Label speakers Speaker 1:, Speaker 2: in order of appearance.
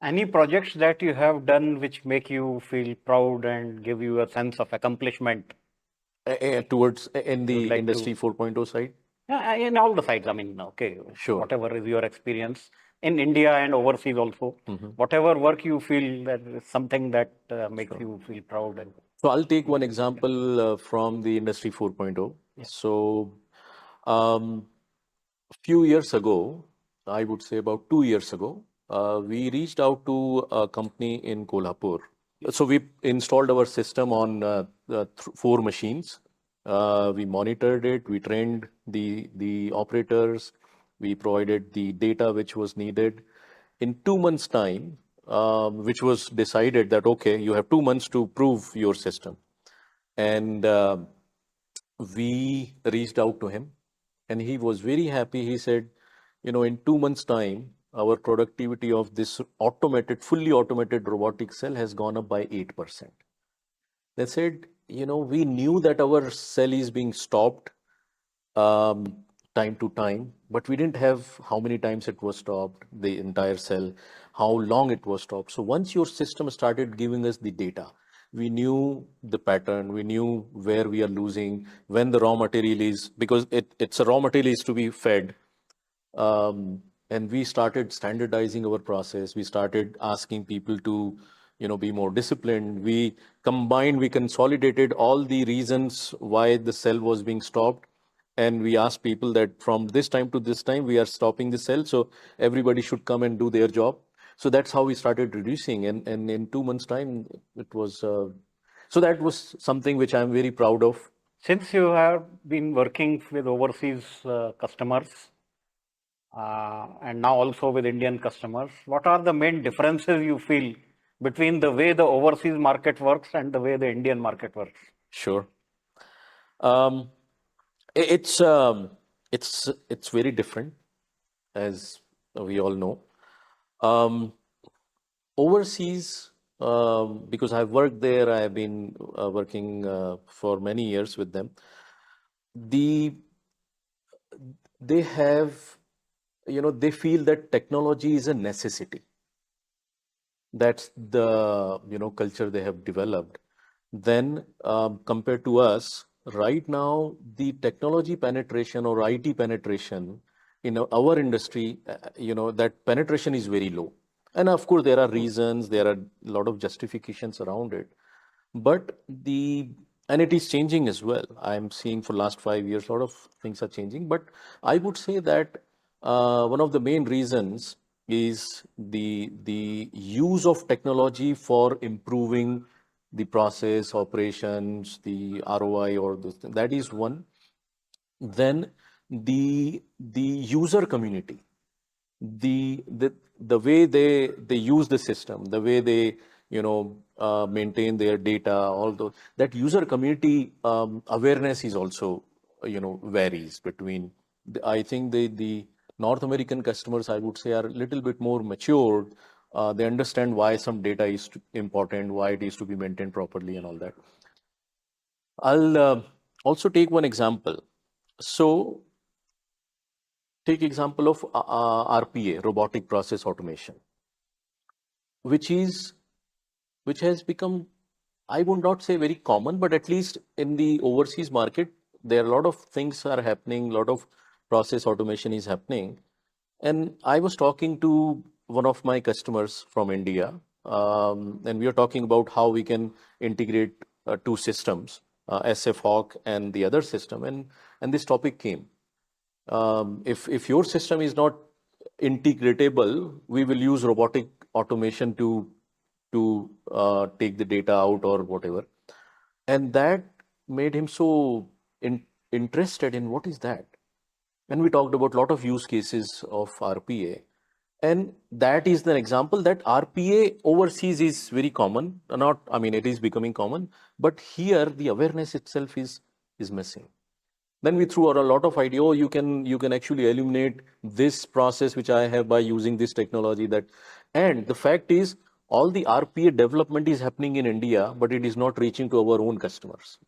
Speaker 1: Any projects that you have done which make you feel proud and give you a sense of accomplishment
Speaker 2: Towards in
Speaker 1: you would
Speaker 2: the
Speaker 1: like
Speaker 2: industry
Speaker 1: to?
Speaker 2: 4.0 side?
Speaker 1: Yeah, in all the sides. I mean, okay,
Speaker 2: Sure.
Speaker 1: whatever is your experience in India and overseas also, whatever work you feel that is something that makes
Speaker 2: Sure.
Speaker 1: you feel proud and
Speaker 2: So I'll take one example from the industry 4.0.
Speaker 1: yeah.
Speaker 2: So a few years ago, I would say about 2 years ago, we reached out to a company in Kolhapur. So we installed our system on four machines. We monitored it. We trained the operators. We provided the data which was needed. In 2 months' time, which was decided that okay, you have 2 months to prove your system, and we reached out to him, and he was very happy. He said, in 2 months' time, our productivity of this fully automated robotic cell has gone up by 8%. They said, we knew that our cell is being stopped um, time to time, but we didn't have how many times it was stopped, the entire cell, how long it was stopped. So once your system started giving us the data, we knew the pattern, we knew where we are losing, when the raw material is, because it's a raw material is to be fed. And we started standardizing our process. We started asking people to, be more disciplined. We consolidated all the reasons why the cell was being stopped. And we asked people that from this time to this time, we are stopping the cell. So everybody should come and do their job. So that's how we started reducing. And in 2 months' time, it was, so that was something which I'm very proud of.
Speaker 1: Since you have been working with overseas customers and now also with Indian customers, what are the main differences you feel between the way the overseas market works and the way the Indian market works?
Speaker 2: Sure. Um, it's it's very different, as we all know. Um, Overseas, because I've worked there, I have been working for many years with them. The they have, they feel that technology is a necessity. That's the culture they have developed. Then compared to us, right now the technology penetration or IT penetration in our industry, that penetration is very low. And of course there are reasons, there are a lot of justifications around it, but and it is changing as well. I'm seeing for last 5 years a lot of things are changing, but I would say that one of the main reasons is the use of technology for improving the process, operations, the ROI, or that is one. Then the user community, the the the way they use the system, the way they maintain their data, all those, that user community awareness is also varies between I think the North American customers, I would say, are a little bit more matured. They understand why some data is important, why it is to be maintained properly, and all that. I'll also take one example. So take example of RPA, robotic process automation, which is which has become, I would not say very common, but at least in the overseas market, there are a lot of things are happening, a lot of process automation is happening. And I was talking to one of my customers from India, and we are talking about how we can integrate two systems, SF Hawk and the other system, and this topic came. If your system is not integratable, we will use robotic automation to take the data out or whatever. And that made him so interested in what is that. And we talked about a lot of use cases of RPA. And that is the example that RPA overseas is very common. Not, I mean, it is becoming common, but here the awareness itself is missing. Then we threw out a lot of idea. Oh, you can actually eliminate this process which I have by using this technology. And the fact is, all the RPA development is happening in India, but it is not reaching to our own customers.